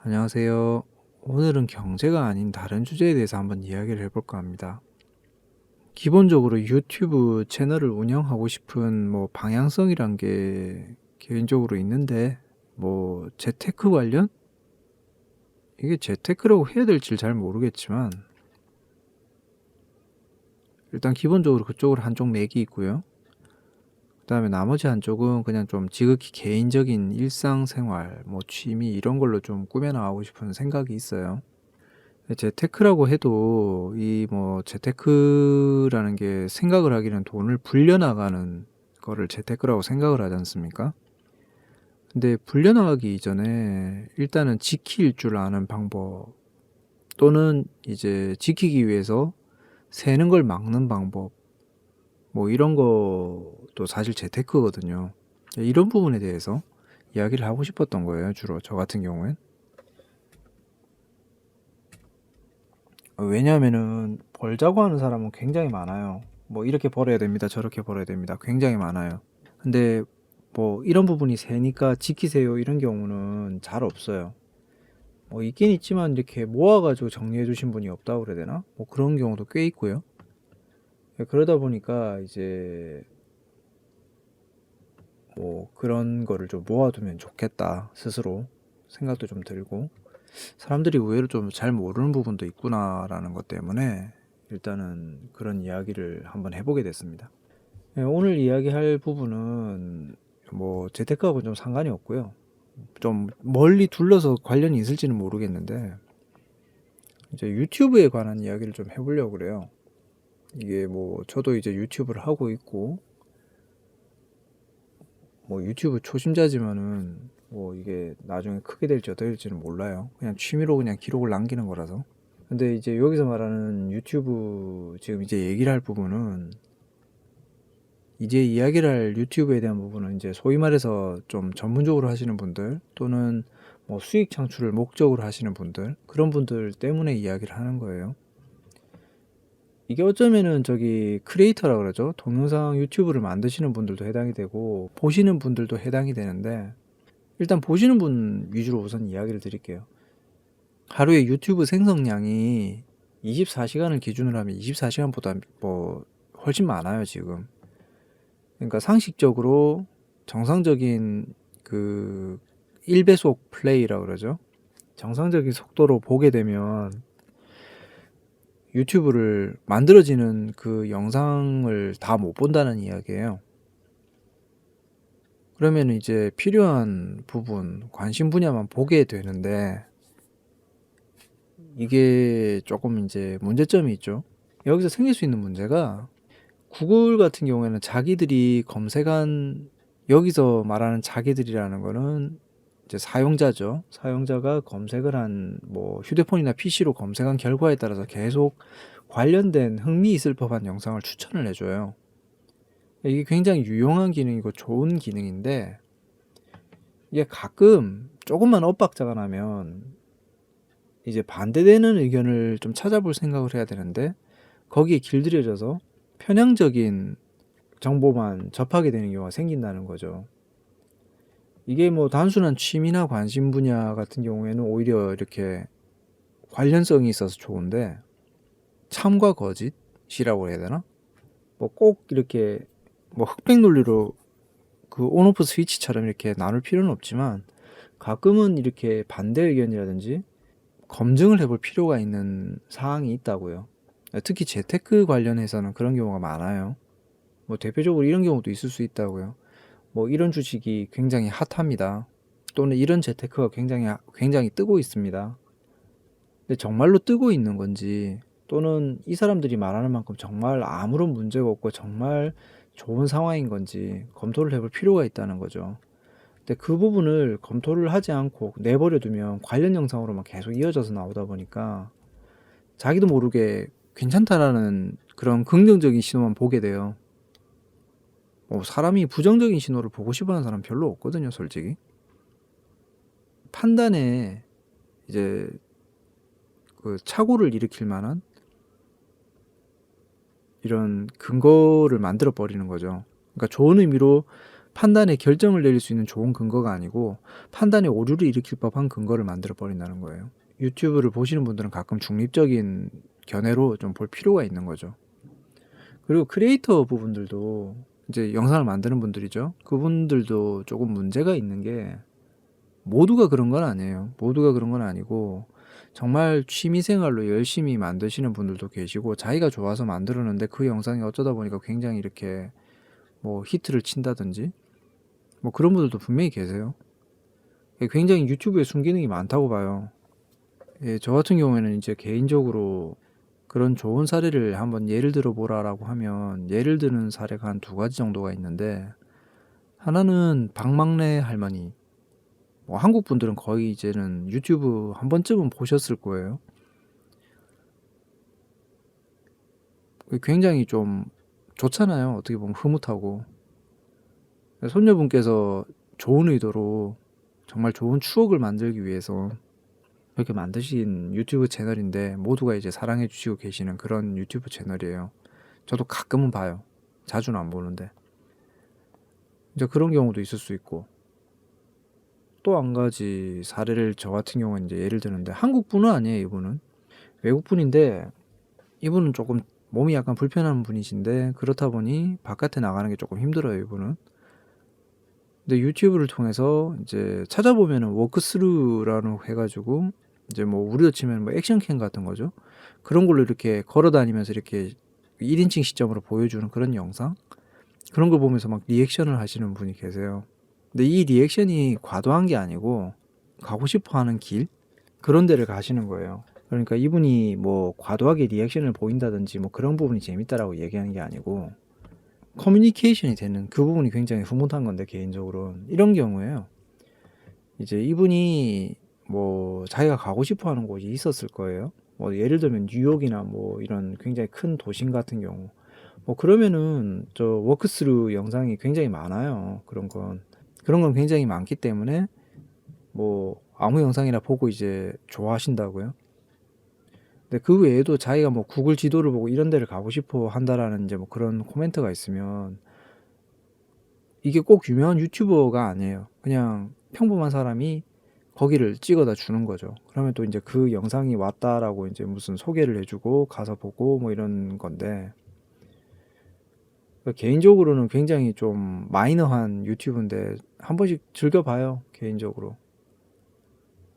안녕하세요. 오늘은 경제가 아닌 다른 주제에 대해서 한번 이야기를 해볼까 합니다. 기본적으로 유튜브 채널을 운영하고 싶은 방향성이란 게 개인적으로 있는데, 재테크 관련? 이게 재테크라고 해야 될지 잘 모르겠지만, 일단 기본적으로 그쪽으로 한쪽 맥이 있고요. 그 다음에 나머지 한쪽은 그냥 좀 지극히 개인적인 일상생활, 취미 이런 걸로 좀 꾸며나가고 싶은 생각이 있어요. 재테크라고 해도 재테크라는 게 생각을 하기는 돈을 불려나가는 거를 재테크라고 생각을 하지 않습니까? 근데 불려나가기 이전에 일단은 지킬 줄 아는 방법, 또는 이제 지키기 위해서 새는 걸 막는 방법, 이런 것도 사실 재테크거든요. 이런 부분에 대해서 이야기를 하고 싶었던 거예요, 주로 저 같은 경우엔. 왜냐하면은 벌자고 하는 사람은 굉장히 많아요. 이렇게 벌어야 됩니다. 저렇게 벌어야 됩니다. 굉장히 많아요. 근데 이런 부분이 세니까 지키세요 이런 경우는 잘 없어요. 있긴 있지만 이렇게 모아가지고 정리해 주신 분이 없다고 그래야 되나? 그런 경우도 꽤 있고요. 그러다 보니까 이제 그런 거를 좀 모아두면 좋겠다 스스로 생각도 좀 들고, 사람들이 의외로 좀 잘 모르는 부분도 있구나라는 것 때문에 일단은 그런 이야기를 한번 해보게 됐습니다. 오늘 이야기할 부분은 재테크하고 좀 상관이 없고요. 좀 멀리 둘러서 관련이 있을지는 모르겠는데, 이제 유튜브에 관한 이야기를 좀 해보려고 그래요. 이게 저도 이제 유튜브를 하고 있고, 유튜브 초심자지만은 이게 나중에 크게 될지 어떻게 될지는 몰라요. 그냥 취미로 그냥 기록을 남기는 거라서. 근데 이제 여기서 말하는 유튜브 지금 이제 얘기를 할 부분은, 이제 이야기를 할 유튜브에 대한 부분은 이제 소위 말해서 좀 전문적으로 하시는 분들, 또는 수익 창출을 목적으로 하시는 분들, 그런 분들 때문에 이야기를 하는 거예요. 이게 어쩌면은 저기 크리에이터라 그러죠. 동영상 유튜브를 만드시는 분들도 해당이 되고 보시는 분들도 해당이 되는데, 일단 보시는 분 위주로 우선 이야기를 드릴게요. 하루에 유튜브 생성량이 24시간을 기준으로 하면 24시간보다 훨씬 많아요 지금. 그러니까 상식적으로 정상적인 그 1배속 플레이라 그러죠. 정상적인 속도로 보게 되면 유튜브를 만들어지는 그 영상을 다 못 본다는 이야기예요. 그러면 이제 필요한 부분, 관심 분야만 보게 되는데, 이게 조금 이제 문제점이 있죠. 여기서 생길 수 있는 문제가, 구글 같은 경우에는 자기들이 검색한, 여기서 말하는 자기들이라는 거는 이제 사용자죠. 사용자가 검색을 한 휴대폰이나 PC로 검색한 결과에 따라서 계속 관련된 흥미 있을 법한 영상을 추천을 해줘요. 이게 굉장히 유용한 기능이고 좋은 기능인데, 이게 가끔 조금만 엇박자가 나면 이제 반대되는 의견을 좀 찾아볼 생각을 해야 되는데, 거기에 길들여져서 편향적인 정보만 접하게 되는 경우가 생긴다는 거죠. 이게 단순한 취미나 관심 분야 같은 경우에는 오히려 이렇게 관련성이 있어서 좋은데, 참과 거짓이라고 해야 되나? 꼭 이렇게 흑백 논리로 그 온오프 스위치처럼 이렇게 나눌 필요는 없지만, 가끔은 이렇게 반대 의견이라든지 검증을 해볼 필요가 있는 사항이 있다고요. 특히 재테크 관련해서는 그런 경우가 많아요. 대표적으로 이런 경우도 있을 수 있다고요. 이런 주식이 굉장히 핫합니다. 또는 이런 재테크가 굉장히 뜨고 있습니다. 근데 정말로 뜨고 있는 건지, 또는 이 사람들이 말하는 만큼 정말 아무런 문제가 없고 정말 좋은 상황인 건지 검토를 해볼 필요가 있다는 거죠. 근데 그 부분을 검토를 하지 않고 내버려 두면 관련 영상으로만 계속 이어져서 나오다 보니까 자기도 모르게 괜찮다라는 그런 긍정적인 신호만 보게 돼요. 사람이 부정적인 신호를 보고 싶어 하는 사람 별로 없거든요, 솔직히. 판단에 이제 그 착오를 일으킬 만한 이런 근거를 만들어 버리는 거죠. 그러니까 좋은 의미로 판단의 결정을 내릴 수 있는 좋은 근거가 아니고 판단의 오류를 일으킬 법한 근거를 만들어 버린다는 거예요. 유튜브를 보시는 분들은 가끔 중립적인 견해로 좀 볼 필요가 있는 거죠. 그리고 크리에이터 부분들도 이제 영상을 만드는 분들이죠. 그분들도 조금 문제가 있는 게 모두가 그런 건 아니에요. 모두가 그런 건 아니고 정말 취미생활로 열심히 만드시는 분들도 계시고 자기가 좋아서 만들었는데 그 영상이 어쩌다 보니까 굉장히 이렇게 뭐 히트를 친다든지 뭐 그런 분들도 분명히 계세요. 굉장히 유튜브에 순기능이 많다고 봐요. 예, 저 같은 경우에는 이제 개인적으로 그런 좋은 사례를 한번 예를 들어 보라라고 하면 예를 드는 사례가 한 두 가지 정도가 있는데 하나는 박막래 할머니. 뭐 한국 분들은 거의 이제는 유튜브 한 번쯤은 보셨을 거예요. 굉장히 좀 좋잖아요. 어떻게 보면 흐뭇하고. 손녀분께서 좋은 의도로 정말 좋은 추억을 만들기 위해서 이렇게 만드신 유튜브 채널인데 모두가 이제 사랑해 주시고 계시는 그런 유튜브 채널이에요. 저도 가끔은 봐요. 자주는 안 보는데. 이제 그런 경우도 있을 수 있고. 또 한 가지 사례를 저 같은 경우는 이제 예를 드는데 한국 분은 아니에요, 이분은. 외국 분인데 이분은 조금 몸이 약간 불편한 분이신데 그렇다 보니 바깥에 나가는 게 조금 힘들어요, 이분은. 근데 유튜브를 통해서 이제 찾아보면은 워크스루라는 해가지고 이제 뭐 우리로 치면 뭐 액션캠 같은 거죠. 그런 걸로 이렇게 걸어 다니면서 이렇게 1인칭 시점으로 보여주는 그런 영상? 그런 걸 보면서 막 리액션을 하시는 분이 계세요. 근데 이 리액션이 과도한 게 아니고 가고 싶어 하는 길? 그런 데를 가시는 거예요. 그러니까 이분이 뭐 과도하게 리액션을 보인다든지 뭐 그런 부분이 재밌다라고 얘기하는 게 아니고 커뮤니케이션이 되는 그 부분이 굉장히 흐뭇한 건데 개인적으로 이런 경우에요. 이제 이분이 뭐 자기가 가고 싶어 하는 곳이 있었을 거예요. 뭐 예를 들면 뉴욕이나 뭐 이런 굉장히 큰 도심 같은 경우 뭐 그러면은 저 워크스루 영상이 굉장히 많아요. 그런 건 굉장히 많기 때문에 뭐 아무 영상이나 보고 이제 좋아하신다고요. 근데 그 외에도 자기가 뭐 구글 지도를 보고 이런 데를 가고 싶어 한다라는 이제 뭐 그런 코멘트가 있으면 이게 꼭 유명한 유튜버가 아니에요. 그냥 평범한 사람이 거기를 찍어다 주는 거죠. 그러면 또 이제 그 영상이 왔다라고 이제 무슨 소개를 해주고 가서 보고 뭐 이런 건데 개인적으로는 굉장히 좀 마이너한 유튜브인데 한 번씩 즐겨봐요. 개인적으로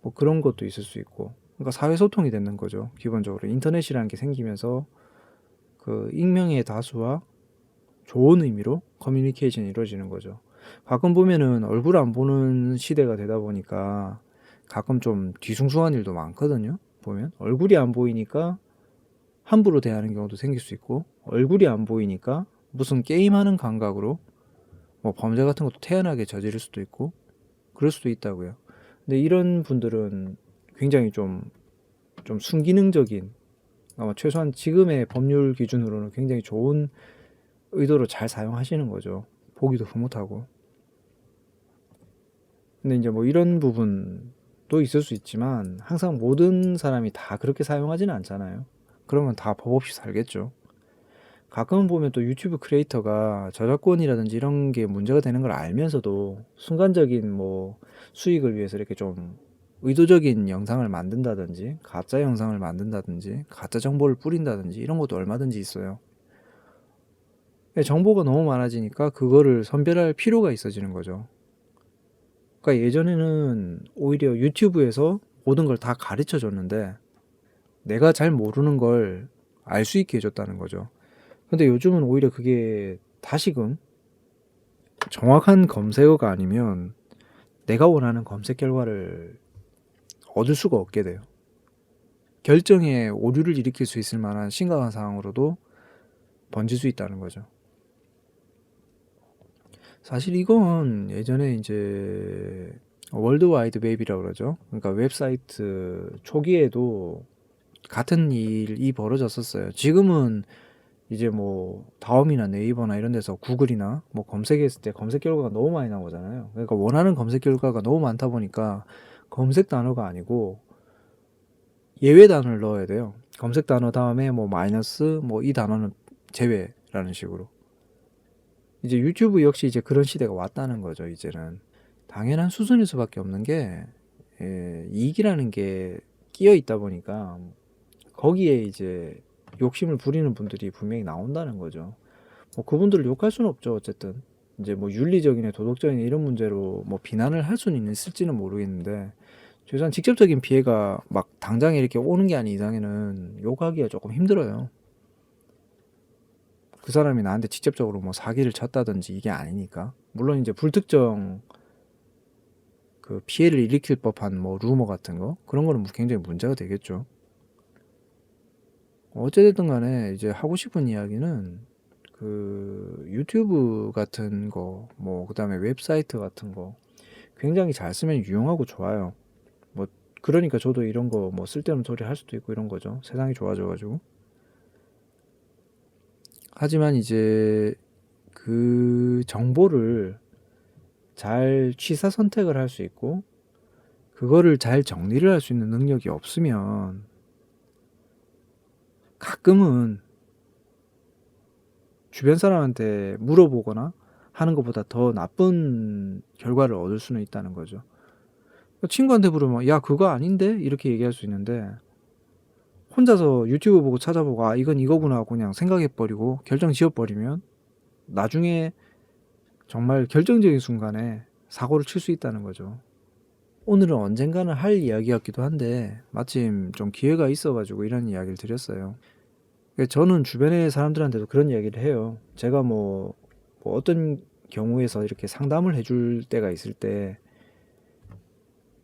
뭐 그런 것도 있을 수 있고 그러니까 사회소통이 되는 거죠. 기본적으로 인터넷이라는 게 생기면서 그 익명의 다수와 좋은 의미로 커뮤니케이션이 이루어지는 거죠. 가끔 보면은 얼굴 안 보는 시대가 되다 보니까 가끔 좀 뒤숭숭한 일도 많거든요. 보면 얼굴이 안 보이니까 함부로 대하는 경우도 생길 수 있고 얼굴이 안 보이니까 무슨 게임하는 감각으로 뭐 범죄 같은 것도 태연하게 저지를 수도 있고 그럴 수도 있다고요. 근데 이런 분들은 굉장히 좀 순기능적인 아마 최소한 지금의 법률 기준으로는 굉장히 좋은 의도로 잘 사용하시는 거죠. 보기도 흐뭇하고. 근데 이제 뭐 이런 부분도 있을 수 있지만 항상 모든 사람이 다 그렇게 사용하지는 않잖아요. 그러면 다 법 없이 살겠죠. 가끔 보면 또 유튜브 크리에이터가 저작권이라든지 이런 게 문제가 되는 걸 알면서도 순간적인 뭐 수익을 위해서 이렇게 좀 의도적인 영상을 만든다든지 가짜 영상을 만든다든지 가짜 정보를 뿌린다든지 이런 것도 얼마든지 있어요. 정보가 너무 많아지니까 그거를 선별할 필요가 있어지는 거죠. 그러니까 예전에는 오히려 유튜브에서 모든 걸 다 가르쳐 줬는데 내가 잘 모르는 걸 알 수 있게 해줬다는 거죠. 근데 요즘은 오히려 그게 다시금 정확한 검색어가 아니면 내가 원하는 검색 결과를 얻을 수가 없게 돼요. 결정에 오류를 일으킬 수 있을 만한 심각한 상황으로도 번질 수 있다는 거죠. 사실 이건 예전에 이제 월드와이드 웹이라고 그러죠. 그러니까 웹사이트 초기에도 같은 일이 벌어졌었어요. 지금은 이제 뭐 다음이나 네이버나 이런 데서 구글이나 뭐 검색했을 때 검색 결과가 너무 많이 나오잖아요. 그러니까 원하는 검색 결과가 너무 많다 보니까 검색 단어가 아니고 예외 단어를 넣어야 돼요. 검색 단어 다음에 뭐 마이너스 뭐 이 단어는 제외라는 식으로. 이제 유튜브 역시 이제 그런 시대가 왔다는 거죠. 이제는 당연한 수순일 수밖에 없는 게 이익이라는 게 끼어 있다 보니까 거기에 이제 욕심을 부리는 분들이 분명히 나온다는 거죠. 뭐 그분들을 욕할 수는 없죠. 어쨌든 이제 뭐 윤리적이나 도덕적인 이런 문제로 뭐 비난을 할 수는 있을지는 모르겠는데 최소한 직접적인 피해가 막 당장에 이렇게 오는 게 아닌 이상에는 욕하기가 조금 힘들어요. 그 사람이 나한테 직접적으로 뭐 사기를 쳤다든지 이게 아니니까. 물론 이제 불특정 그 피해를 일으킬 법한 뭐 루머 같은 거 그런 거는 굉장히 문제가 되겠죠. 어찌됐든 간에 이제 하고 싶은 이야기는 그 유튜브 같은 거 뭐 그다음에 웹사이트 같은 거 굉장히 잘 쓰면 유용하고 좋아요. 뭐 그러니까 저도 이런 거 뭐 쓸데없는 소리 할 수도 있고 이런 거죠. 세상이 좋아져 가지고. 하지만 이제 그 정보를 잘 취사 선택을 할 수 있고 그거를 잘 정리를 할 수 있는 능력이 없으면 가끔은 주변 사람한테 물어보거나 하는 것보다 더 나쁜 결과를 얻을 수는 있다는 거죠. 친구한테 물으면 야 그거 아닌데? 이렇게 얘기할 수 있는데 혼자서 유튜브 보고 찾아보고 아 이건 이거구나 하고 그냥 생각해버리고 결정 지어버리면 나중에 정말 결정적인 순간에 사고를 칠 수 있다는 거죠. 오늘은 언젠가는 할 이야기 같기도 한데 마침 좀 기회가 있어가지고 이런 이야기를 드렸어요. 저는 주변의 사람들한테도 그런 이야기를 해요. 제가 뭐 어떤 경우에서 이렇게 상담을 해줄 때가 있을 때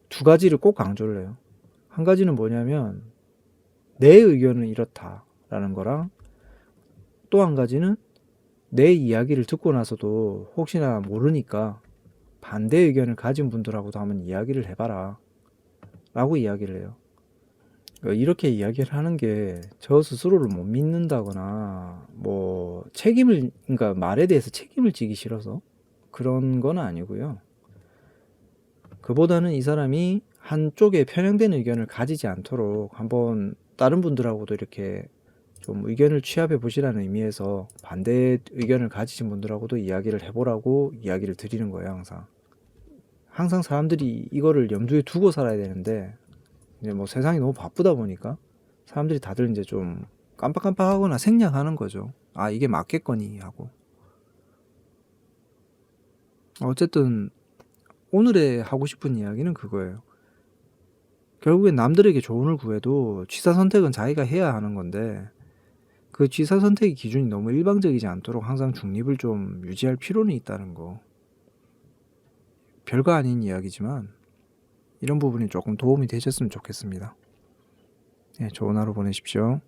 두 가지를 꼭 강조를 해요. 한 가지는 뭐냐면 내 의견은 이렇다라는 거랑 또 한 가지는 내 이야기를 듣고 나서도 혹시나 모르니까 반대 의견을 가진 분들하고도 한번 이야기를 해봐라 라고 이야기를 해요. 이렇게 이야기를 하는 게 저 스스로를 못 믿는다거나 뭐 책임을 그러니까 말에 대해서 책임을 지기 싫어서 그런 건 아니고요. 그보다는 이 사람이 한쪽에 편향된 의견을 가지지 않도록 한번 다른 분들하고도 이렇게 좀 의견을 취합해 보시라는 의미에서 반대 의견을 가지신 분들하고도 이야기를 해보라고 이야기를 드리는 거예요. 항상 사람들이 이거를 염두에 두고 살아야 되는데 이제 뭐 세상이 너무 바쁘다 보니까 사람들이 다들 이제 좀 깜빡깜빡하거나 생략하는 거죠. 아 이게 맞겠거니 하고. 어쨌든 오늘의 하고 싶은 이야기는 그거예요. 결국엔 남들에게 조언을 구해도 취사 선택은 자기가 해야 하는 건데 그 취사 선택의 기준이 너무 일방적이지 않도록 항상 중립을 좀 유지할 필요는 있다는 거. 별거 아닌 이야기지만 이런 부분이 조금 도움이 되셨으면 좋겠습니다. 네, 좋은 하루 보내십시오.